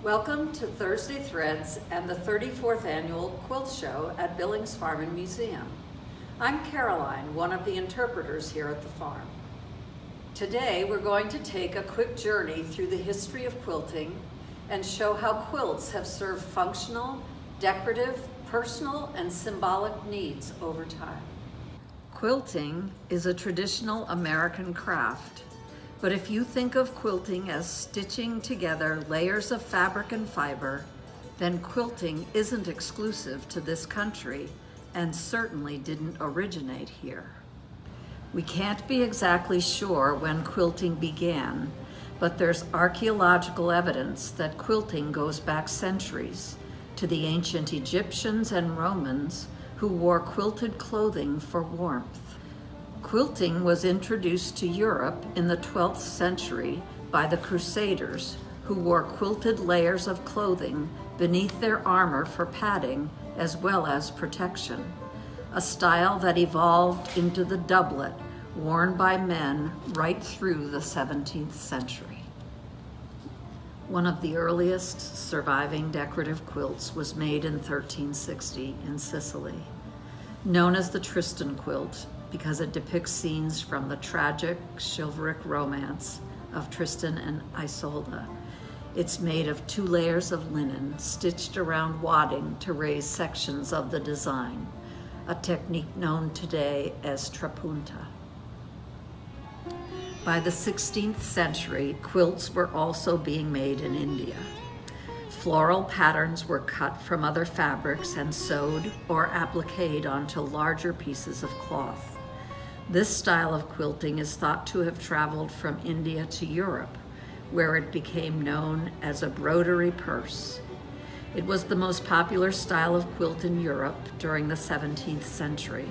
Welcome to Thursday Threads and the 34th Annual Quilt Show at Billings Farm Museum. I'm Caroline, one of the interpreters here at the farm. Today we're going to take a quick journey through the history of quilting and show how quilts have served functional, decorative, personal, and symbolic needs over time. Quilting is a traditional American craft. But if you think of quilting as stitching together layers of fabric and fiber, then quilting isn't exclusive to this country and certainly didn't originate here. We can't be exactly sure when quilting began, but there's archaeological evidence that quilting goes back centuries to the ancient Egyptians and Romans who wore quilted clothing for warmth. Quilting was introduced to Europe in the 12th century by the Crusaders, who wore quilted layers of clothing beneath their armor for padding as well as protection, a style that evolved into the doublet worn by men right through the 17th century. One of the earliest surviving decorative quilts was made in 1360 in Sicily. Known as the Tristan quilt, because it depicts scenes from the tragic chivalric romance of Tristan and Isolde. It's made of 2 layers of linen stitched around wadding to raise sections of the design, a technique known today as trapunta. By the 16th century, quilts were also being made in India. Floral patterns were cut from other fabrics and sewed or appliqued onto larger pieces of cloth. This style of quilting is thought to have traveled from India to Europe, where it became known as a broderie purse. It was the most popular style of quilt in Europe during the 17th century.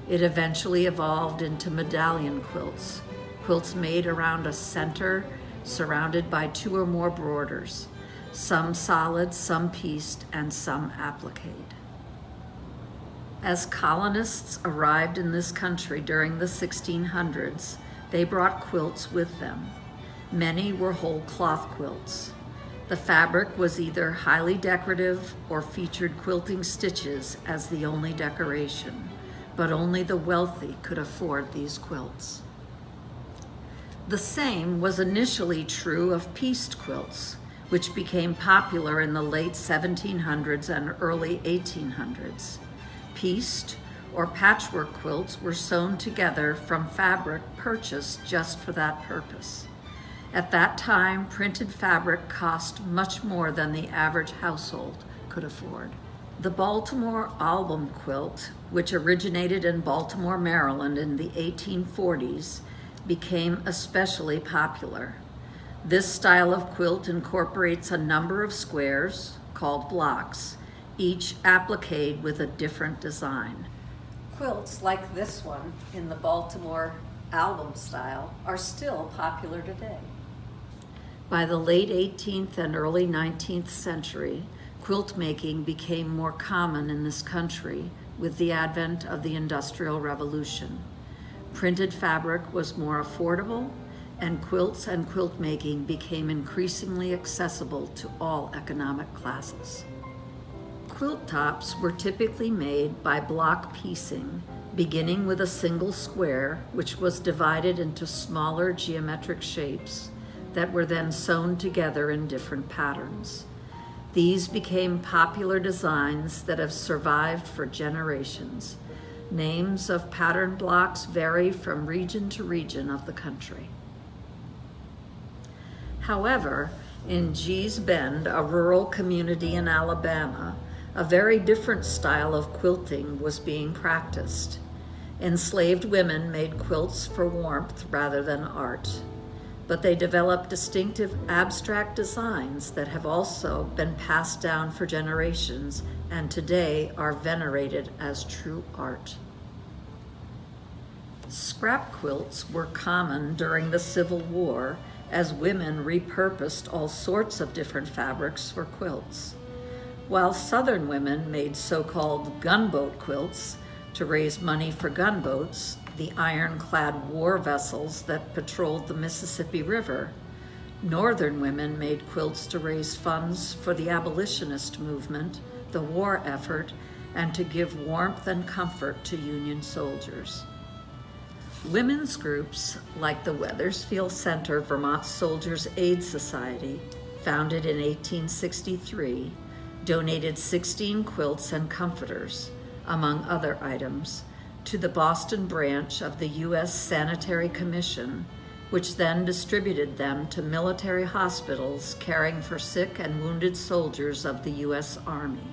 It eventually evolved into medallion quilts, quilts made around a center surrounded by 2 or more borders, some solid, some pieced, and some appliqued. As colonists arrived in this country during the 1600s, they brought quilts with them. Many were whole cloth quilts. The fabric was either highly decorative or featured quilting stitches as the only decoration, but only the wealthy could afford these quilts. The same was initially true of pieced quilts, which became popular in the late 1700s and early 1800s. Pieced or patchwork quilts were sewn together from fabric purchased just for that purpose. At that time, printed fabric cost much more than the average household could afford. The Baltimore album quilt, which originated in Baltimore, Maryland in the 1840s, became especially popular. This style of quilt incorporates a number of squares, called blocks, each appliqued with a different design. Quilts like this one in the Baltimore album style are still popular today. By the late 18th and early 19th century, quilt making became more common in this country with the advent of the Industrial Revolution. Printed fabric was more affordable, and quilts and quilt making became increasingly accessible to all economic classes. Quilt tops were typically made by block piecing, beginning with a single square, which was divided into smaller geometric shapes that were then sewn together in different patterns. These became popular designs that have survived for generations. Names of pattern blocks vary from region to region of the country. However, in Gee's Bend, a rural community in Alabama, a very different style of quilting was being practiced. Enslaved women made quilts for warmth rather than art, but they developed distinctive abstract designs that have also been passed down for generations and today are venerated as true art. Scrap quilts were common during the Civil War as women repurposed all sorts of different fabrics for quilts. While Southern women made so-called gunboat quilts to raise money for gunboats, the ironclad war vessels that patrolled the Mississippi River, Northern women made quilts to raise funds for the abolitionist movement, the war effort, and to give warmth and comfort to Union soldiers. Women's groups like the Wethersfield Center Vermont Soldiers' Aid Society, founded in 1863, donated 16 quilts and comforters, among other items, to the Boston branch of the U.S. Sanitary Commission, which then distributed them to military hospitals caring for sick and wounded soldiers of the U.S. Army.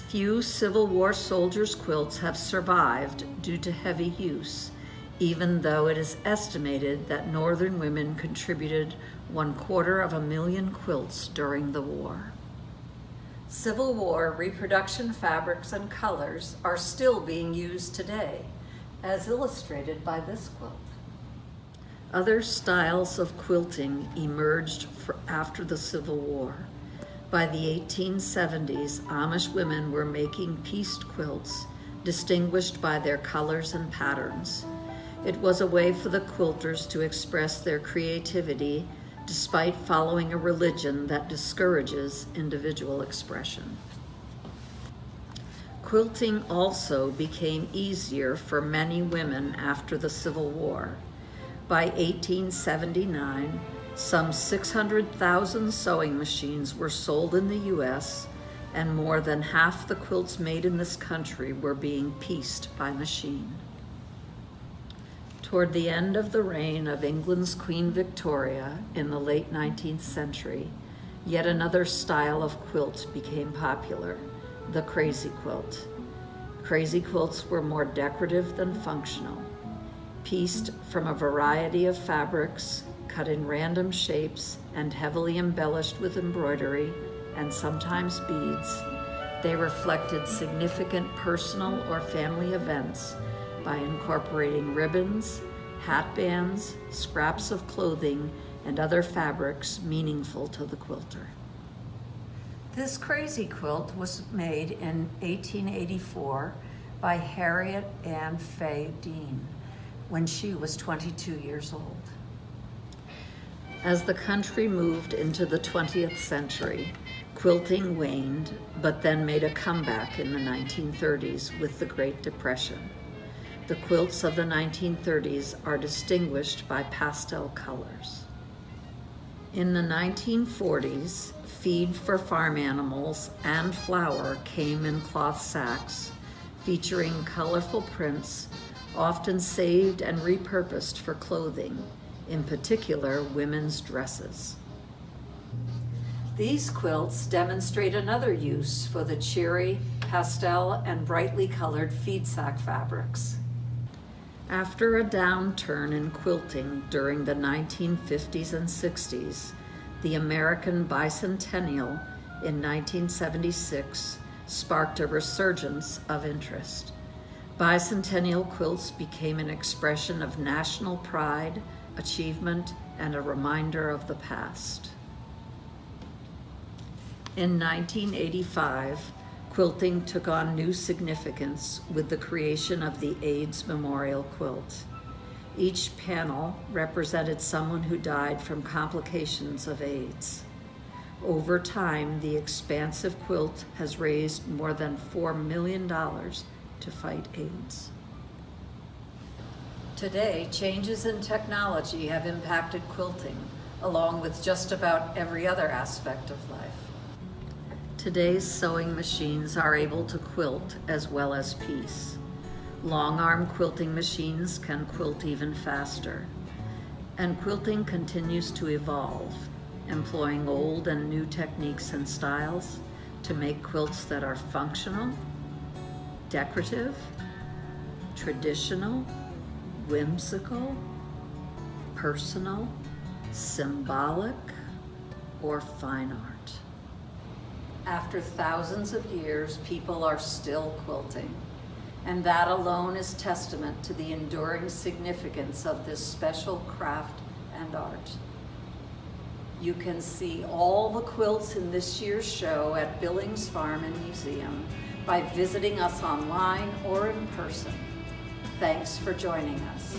Few Civil War soldiers' quilts have survived due to heavy use, even though it is estimated that Northern women contributed 250,000 quilts during the war. Civil War reproduction fabrics and colors are still being used today, as illustrated by this quilt. Other styles of quilting emerged after the Civil War. By the 1870s, Amish women were making pieced quilts, distinguished by their colors and patterns. It was a way for the quilters to express their creativity despite following a religion that discourages individual expression. Quilting also became easier for many women after the Civil War. By 1879, some 600,000 sewing machines were sold in the U.S., and more than half the quilts made in this country were being pieced by machine. Toward the end of the reign of England's Queen Victoria in the late 19th century, yet another style of quilt became popular, the crazy quilt. Crazy quilts were more decorative than functional. Pieced from a variety of fabrics, cut in random shapes, and heavily embellished with embroidery and sometimes beads, they reflected significant personal or family events by incorporating ribbons, hat bands, scraps of clothing, and other fabrics meaningful to the quilter. This crazy quilt was made in 1884 by Harriet Ann Fay Dean when she was 22 years old. As the country moved into the 20th century, quilting waned, but then made a comeback in the 1930s with the Great Depression. The quilts of the 1930s are distinguished by pastel colors. In the 1940s, feed for farm animals and flour came in cloth sacks, featuring colorful prints, often saved and repurposed for clothing, in particular women's dresses. These quilts demonstrate another use for the cheery, pastel, and brightly colored feed sack fabrics. After a downturn in quilting during the 1950s and 60s, the American Bicentennial in 1976 sparked a resurgence of interest. Bicentennial quilts became an expression of national pride, achievement, and a reminder of the past. In 1985, quilting took on new significance with the creation of the AIDS Memorial Quilt. Each panel represented someone who died from complications of AIDS. Over time, the expansive quilt has raised more than $4 million to fight AIDS. Today, changes in technology have impacted quilting, along with just about every other aspect of life. Today's sewing machines are able to quilt as well as piece. Long-arm quilting machines can quilt even faster. And quilting continues to evolve, employing old and new techniques and styles to make quilts that are functional, decorative, traditional, whimsical, personal, symbolic, or fine art. After thousands of years, people are still quilting, and that alone is testament to the enduring significance of this special craft and art. You can see all the quilts in this year's show at Billings Farm Museum by visiting us online or in person. Thanks for joining us.